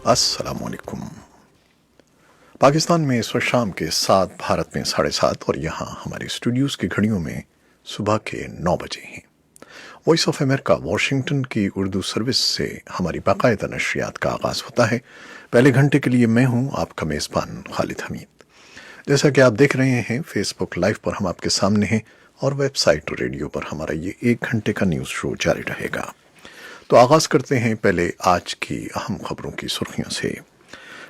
अस्सलाम वालेकुम। पाकिस्तान में इस वक्त शाम के 7, भारत में 7:30 और यहाँ हमारे स्टूडियोज़ की घड़ियों में सुबह के 9 बजे हैं। वॉइस ऑफ अमेरिका वाशिंगटन की उर्दू सर्विस से हमारी बाकायदा नशरियात का आगाज़ होता है। पहले घंटे के लिए मैं हूँ आपका मेज़बान खालिद हमीद। जैसा कि आप देख रहे हैं, फेसबुक लाइव पर हम आपके सामने हैं और वेबसाइट और रेडियो पर हमारा ये 1 घंटे का न्यूज़ शो जारी रहेगा। तो आगाज़ करते हैं पहले आज की अहम खबरों की सुर्खियों से।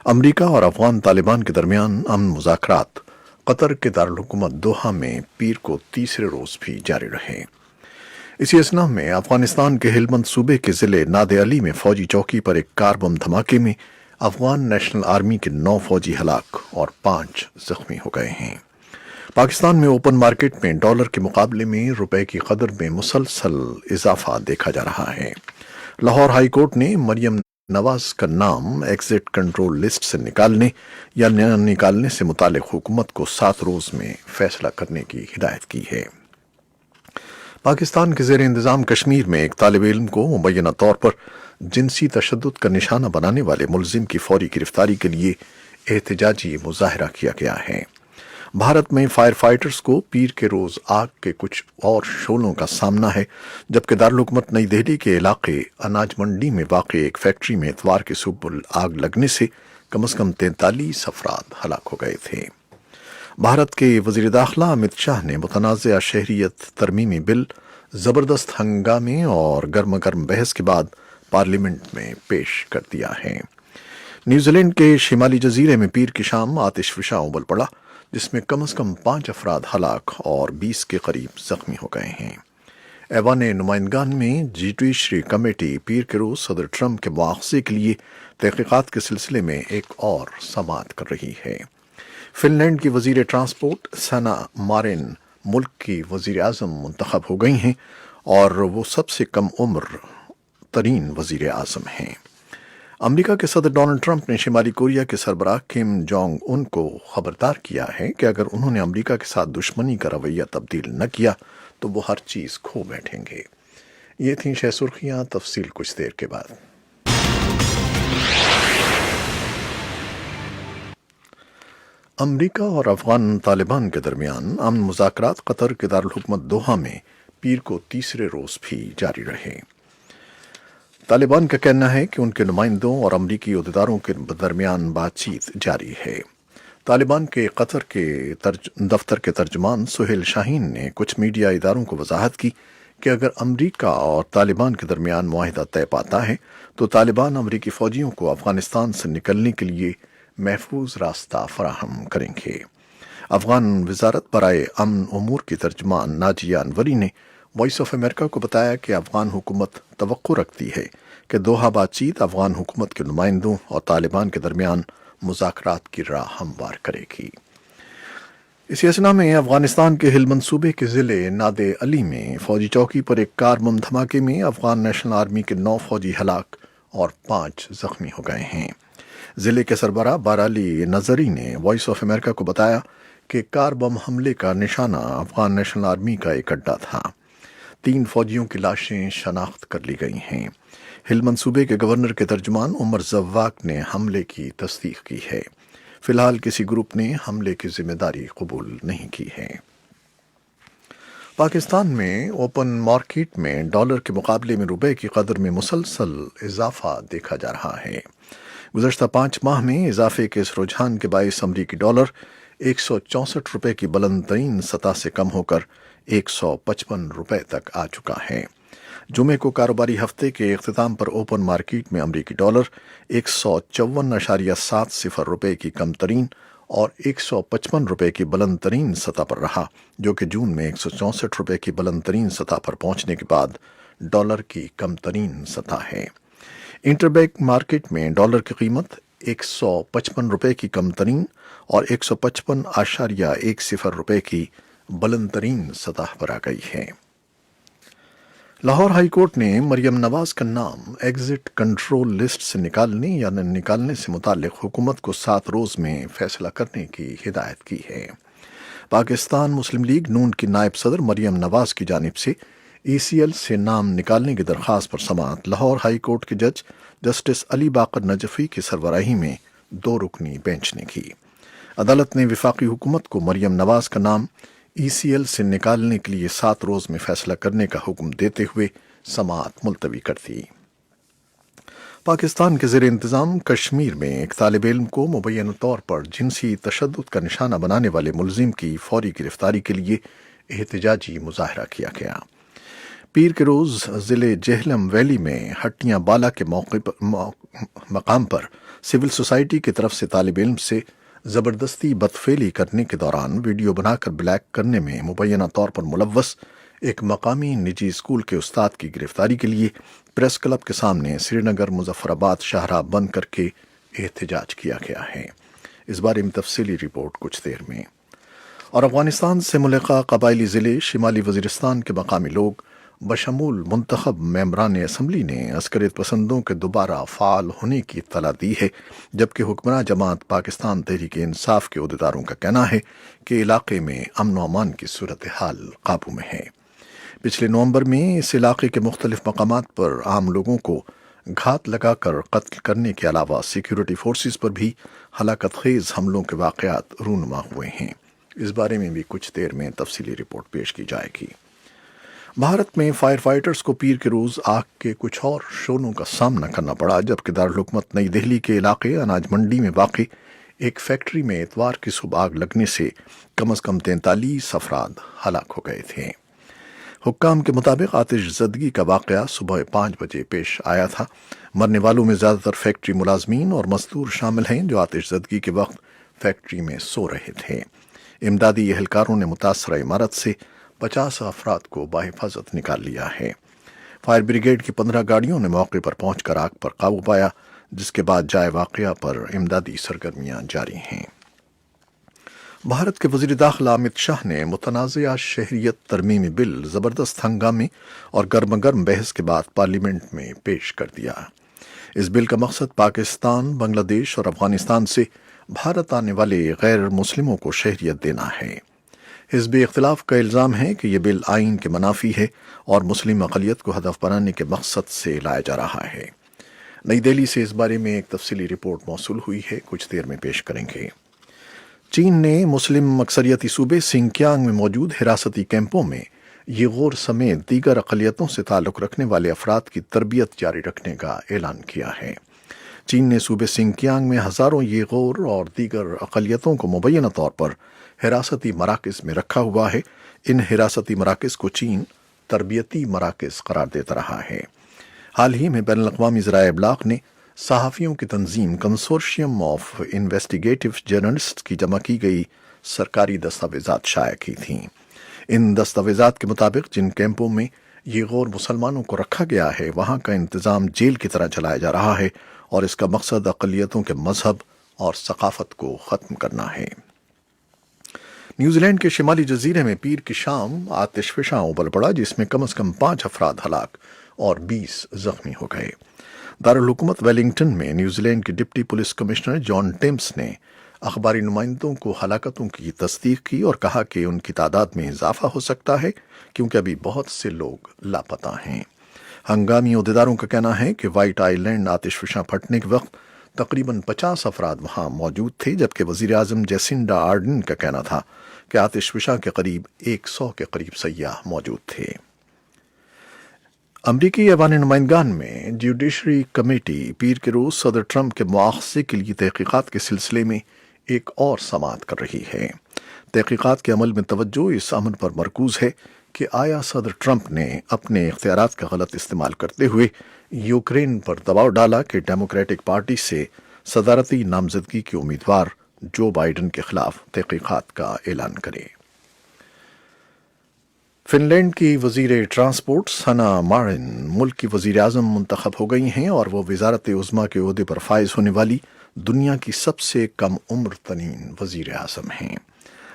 अमरीका और अफगान तालिबान के दरमियान अमन मुज़ाकरात कतर के दारुल-हुकूमत दोहा में पीर को तीसरे रोज़ भी जारी रहे। इसी असना में अफगानिस्तान के हेलमंद सूबे के ज़िले नादे अली में फौजी चौकी पर एक कार बम धमाके में अफगान नेशनल आर्मी के 9 फौजी हलाक और 5 जख्मी हो गए हैं। पाकिस्तान में ओपन मार्केट में डॉलर के मुकाबले में रुपए की कदर में मुसलसल इजाफा देखा जा रहा है। लाहौर हाई कोर्ट ने मरियम नवाज का नाम एग्जिट कंट्रोल लिस्ट से निकालने या न निकालने से मुतालिक हुकूमत को 7 रोज में फैसला करने की हिदायत की है। पाकिस्तान के ज़ेर इंतज़ाम कश्मीर में एक तालिब इल्म को मुबैना तौर पर जिनसी तशद्दुद का निशाना बनाने वाले मुलजिम की फौरी गिरफ्तारी के लिए एहतजाजी मुजाहरा किया गया है। भारत में फायर फाइटर्स को पीर के रोज आग के कुछ और शोलों का सामना है, जबकि दारुल-हुकूमत नई दिल्ली के इलाके अनाज मंडी में वाक़ई एक फैक्ट्री में इतवार की सुबह आग लगने से कम से कम 43 अफराद हलाक हो गए थे। भारत के वज़ीर दाखिला अमित शाह ने मुतनाज़ा शहरियत तरमीमी बिल ज़बरदस्त हंगामे और गर्मा गर्म बहस के बाद पार्लियामेंट में पेश कर दिया है। न्यूजीलैंड के शिमाली जजीरे में पीर की शाम आतिशफिशा उबल पड़ा, जिसमें कम से कम 5 अफराद हलाक और 20 के करीब जख्मी हो गए हैं। ऐवान नुमाइंदगान में जुडिशरी कमेटी पीर के रोज सदर ट्रंप के मुआवजे के लिए तहकीकात के सिलसिले में एक और समाअत कर रही है। फिनलैंड की वजीर ट्रांसपोर्ट सना मारिन मुल्क की वजीर आज़म मुंतखब हो गई हैं और वो सबसे कम उम्र तरीन वजीर आज़म हैं। अमेरिका के सदर डोनाल्ड ट्रंप ने शिमाली कोरिया के सरबराह किम जोंग उन को खबरदार किया है कि अगर उन्होंने अमेरिका के साथ दुश्मनी का रवैया तब्दील न किया तो वो हर चीज़ खो बैठेंगे। ये थी शह सुर्खियाँ, तफसील कुछ देर के बाद। अमेरिका और अफगान तालिबान के दरमियान अमन मुज़ाकरात कतर के दारुल-हुकूमत दोहा में पीर को तीसरे रोज़ भी जारी रहे। तालिबान का कहना है कि उनके नुमाइंदों और अमरीकी अहदेदारों के दरमियान बातचीत जारी है। तालिबान के कतर के दफ्तर के तर्जुमान सुहेल शाहीन ने कुछ मीडिया इदारों को वजाहत की कि अगर अमरीका और तालिबान के दरमियान मुआहिदा तय पाता है तो तालिबान अमरीकी फ़ौजियों को अफ़गानिस्तान से निकलने के लिए महफूज रास्ता फराहम करेंगे। अफ़गान वजारत बराए अमन उमूर की तर्जुमान नाजिया अनवरी ने वॉइस ऑफ अमेरिका को बताया कि अफगान हुकूमत तवक्को रखती है कि दोहा बातचीत अफगान हुकूमत के नुमाइंदों और तालिबान के दरमियान मुज़ाकरात की राह हमवार करेगी। इसी असना में अफगानिस्तान के हेलमंद सूबे के ज़िले नादे अली में फौजी चौकी पर एक कार बम धमाके में अफगान नेशनल आर्मी के 9 फौजी हलाक और 5 जख्मी हो गए हैं। ज़िले के सरबराह बाराली नजरी ने वॉइस ऑफ अमेरिका को बताया कि कार बम हमले का निशाना अफगान नेशनल आर्मी का एक अड्डा था। 3 फौजियों की लाशें शनाख्त कर ली गई हैं। हेलमंद सूबे के गवर्नर के तर्जुमान उमर ज़व्वाक ने हमले की तस्दीक की है। फिलहाल किसी ग्रुप ने हमले की जिम्मेदारी कबूल नहीं की है। पाकिस्तान में ओपन मार्केट में डॉलर के मुकाबले में रुपए की कदर में मुसलसल इजाफा देखा जा रहा है। गुज़श्ता 5 माह में इजाफे के इस रुझान के बायस अमरीकी डॉलर 164 रुपए की बुलंद तरीन सतह से कम होकर 155 रुपए तक आ चुका है। जुमे को कारोबारी हफ्ते के इख्तिताम पर ओपन मार्केट में अमरीकी डॉलर 154.70 रुपए की कम तरीन और 155 रुपए की बुलंद तरीन सतह पर रहा, जो कि जून में 164 रुपए की बुलंद तरीन सतह पर पहुंचने के बाद डॉलर की कम तरीन सतह है। इंटरबैंक मार्केट में डॉलर की कीमत 155 रुपए की कम तरीन और 155.10 रुपए की बुलंद तरीन सतह पर आ गई है। लाहौर हाई कोर्ट ने मरियम नवाज का नाम एग्जिट कंट्रोल लिस्ट से निकालने या न निकालने से मुतालिक हुकूमत को 7 रोज में फैसला करने की हिदायत की है। पाकिस्तान मुस्लिम लीग नून की नायब सदर मरियम नवाज की जानिब से ECL سے نام نکالنے کی درخواست پر سماعت لاہور ہائی کورٹ کے جج جسٹس علی باقر نجفی کی سربراہی میں 2 رکنی بینچ نے کی۔ عدالت نے وفاقی حکومت کو مریم نواز کا نام ECL سے نکالنے کے لیے 7 روز میں فیصلہ کرنے کا حکم دیتے ہوئے سماعت ملتوی کر دی۔ پاکستان کے زیر انتظام کشمیر میں ایک طالب علم کو مبینہ طور پر جنسی تشدد کا نشانہ بنانے والے ملزم کی فوری گرفتاری کے لیے احتجاجی مظاہرہ کیا گیا۔ پیر کے روز ضلع جہلم ویلی میں ہٹیاں بالا کے مقام پر سول سوسائٹی کی طرف سے طالب علم سے زبردستی بدفعلی کرنے کے دوران ویڈیو بنا کر بلیک کرنے میں مبینہ طور پر ملوث ایک مقامی نجی اسکول کے استاد کی گرفتاری کے لیے پریس کلب کے سامنے سری نگر مظفر آباد شاہراہ بند کر کے احتجاج کیا گیا ہے۔ اس بارے میں تفصیلی رپورٹ کچھ دیر میں۔ اور افغانستان سے ملحقہ قبائلی ضلع شمالی وزیرستان کے مقامی لوگ بشمول منتخب ممبران اسمبلی نے عسکریت پسندوں کے دوبارہ فعال ہونے کی اطلاع دی ہے، جبکہ حکمراں جماعت پاکستان تحریک انصاف کے عہدیداروں کا کہنا ہے کہ علاقے میں امن و امان کی صورتحال قابو میں ہے۔ پچھلے نومبر میں اس علاقے کے مختلف مقامات پر عام لوگوں کو گھات لگا کر قتل کرنے کے علاوہ سیکیورٹی فورسز پر بھی ہلاکت خیز حملوں کے واقعات رونما ہوئے ہیں۔ اس بارے میں بھی کچھ دیر میں تفصیلی رپورٹ پیش کی جائے گی۔ بھارت میں فائر فائٹرز کو پیر کے روز آگ کے کچھ اور شعلوں کا سامنا کرنا پڑا، جبکہ دارالحکومت نئی دہلی کے علاقے اناج منڈی میں واقع ایک فیکٹری میں اتوار کی صبح آگ لگنے سے کم از کم 43 افراد ہلاک ہو گئے تھے۔ حکام کے مطابق آتش زدگی کا واقعہ صبح 5 بجے پیش آیا تھا۔ مرنے والوں میں زیادہ تر فیکٹری ملازمین اور مزدور شامل ہیں جو آتش زدگی کے وقت فیکٹری میں سو رہے تھے۔ امدادی اہلکاروں نے متاثرہ عمارت سے 50 افراد کو بحفاظت نکال لیا ہے۔ فائر بریگیڈ کی 15 گاڑیوں نے موقع پر پہنچ کر آگ پر قابو پایا، جس کے بعد جائے واقعہ پر امدادی سرگرمیاں جاری ہیں۔ بھارت کے وزیر داخلہ امت شاہ نے متنازعہ شہریت ترمیمی بل زبردست ہنگامے اور گرم گرم بحث کے بعد پارلیمنٹ میں پیش کر دیا۔ اس بل کا مقصد پاکستان، بنگلہ دیش اور افغانستان سے بھارت آنے والے غیر مسلموں کو شہریت دینا ہے۔ حزب اختلاف کا الزام ہے کہ یہ بل آئین کے منافی ہے اور مسلم اقلیت کو ہدف بنانے کے مقصد سے لایا جا رہا ہے۔ نئی دہلی سے اس بارے میں ایک تفصیلی رپورٹ موصول ہوئی ہے، کچھ دیر میں پیش کریں گے۔ چین نے مسلم اکثریتی صوبے سنکیانگ میں موجود حراستی کیمپوں میں یغور سمیت دیگر اقلیتوں سے تعلق رکھنے والے افراد کی تربیت جاری رکھنے کا اعلان کیا ہے۔ چین نے صوبے سنکیانگ میں ہزاروں یغور اور دیگر اقلیتوں کو مبینہ طور پر حراستی مراکز میں رکھا ہوا ہے۔ ان حراستی مراکز کو چین تربیتی مراکز قرار دیتا رہا ہے۔ حال ہی میں بین الاقوامی ذرائع ابلاغ نے صحافیوں کی تنظیم کنسورشیم آف انویسٹیگیٹو جرنلسٹ کی جمع کی گئی سرکاری دستاویزات شائع کی تھیں۔ ان دستاویزات کے مطابق جن کیمپوں میں یہ غور مسلمانوں کو رکھا گیا ہے، وہاں کا انتظام جیل کی طرح چلایا جا رہا ہے اور اس کا مقصد اقلیتوں کے مذہب اور ثقافت کو ختم کرنا ہے۔ نیوزی لینڈ کے شمالی جزیرے میں پیر کی شام آتش فشاں ابل پڑا، جس میں کم از کم 5 افراد ہلاک اور 20 زخمی ہو گئے۔ دارالحکومت ویلنگٹن میں نیوزی لینڈ کے ڈپٹی پولیس کمشنر جان ٹمس نے اخباری نمائندوں کو ہلاکتوں کی تصدیق کی اور کہا کہ ان کی تعداد میں اضافہ ہو سکتا ہے کیونکہ ابھی بہت سے لوگ لاپتہ ہیں۔ ہنگامی عہدیداروں کا کہنا ہے کہ وائٹ آئی لینڈ آتش فشاں پھٹنے کے وقت تقریباً 50 افراد وہاں موجود تھے، جبکہ وزیر اعظم جیسنڈا آرڈن کا کہنا تھا کہ آتش فشاں کے قریب 100 کے قریب سیاح موجود تھے۔ امریکی ایوان نمائندگان میں جوڈیشری کمیٹی پیر کے روز صدر ٹرمپ کے مواخذے کے لیے تحقیقات کے سلسلے میں ایک اور سماعت کر رہی ہے۔ تحقیقات کے عمل میں توجہ اس امر پر مرکوز ہے کہ آیا صدر ٹرمپ نے اپنے اختیارات کا غلط استعمال کرتے ہوئے یوکرین پر دباؤ ڈالا کہ ڈیموکریٹک پارٹی سے صدارتی نامزدگی کے امیدوار جو بائیڈن کے خلاف تحقیقات کا اعلان کرے۔ فن لینڈ کی وزیر ٹرانسپورٹ سنا مارن ملک کی وزیر اعظم منتخب ہو گئی ہیں اور وہ وزارت عظمیٰ کے عہدے پر فائز ہونے والی دنیا کی سب سے کم عمر ترین وزیر اعظم ہیں۔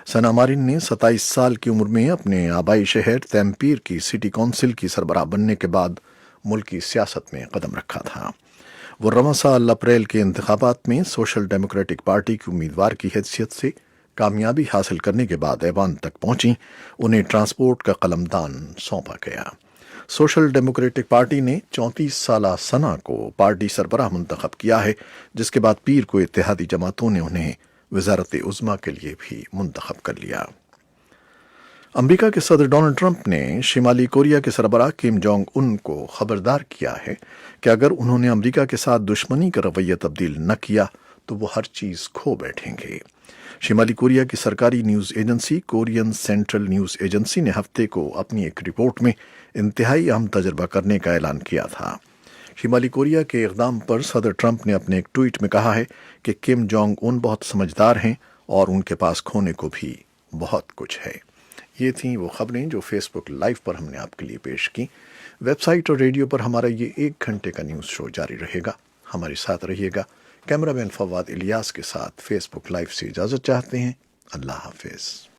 سنا مارن نے 27 سال کی عمر میں اپنے آبائی شہر تیمپیر کی سٹی کونسل کی سربراہ بننے کے بعد ملکی سیاست میں قدم رکھا تھا۔ وہ رواں سال اپریل کے انتخابات میں سوشل ڈیموکریٹک پارٹی کی امیدوار کی حیثیت سے کامیابی حاصل کرنے کے بعد ایوان تک پہنچیں۔ انہیں ٹرانسپورٹ کا قلمدان سونپا گیا۔ सोशल डेमोक्रेटिक पार्टी ने 34 साला सना को पार्टी सरबराह मुंतखब किया है, जिसके बाद पीर को इत्तेहादी जमातों ने उन्हें वज़ारत उज़्मा के लिए भी मुंतखब कर लिया। अमेरिका के सदर डोनाल्ड ट्रंप ने शिमाली कोरिया के सरबराह किम जोंग उन को खबरदार किया है कि अगर उन्होंने अमेरिका के साथ दुश्मनी का रवैया तब्दील न किया तो वो हर चीज़ खो बैठेंगे। शिमाली कोरिया की सरकारी news agency Korean central news agency ने हफ्ते को अपनी एक रिपोर्ट में इंतहाई अहम तजर्बा करने का ऐलान किया था। शिमाली कोरिया के इक़दाम पर सदर ट्रंप ने अपने एक ट्वीट में कहा है कि किम जोंग उन बहुत समझदार हैं और उनके पास खोने को भी बहुत कुछ है। ये थीं वो खबरें जो फेसबुक लाइव पर हमने आपके लिए पेश की। वेबसाइट और रेडियो पर हमारा ये 1 घंटे का न्यूज़ शो जारी रहेगा। हमारे साथ रहिएगा। कैमरामैन फवाद इलियास के साथ फेसबुक लाइव से इजाज़त चाहते हैं। अल्लाह हाफिज़।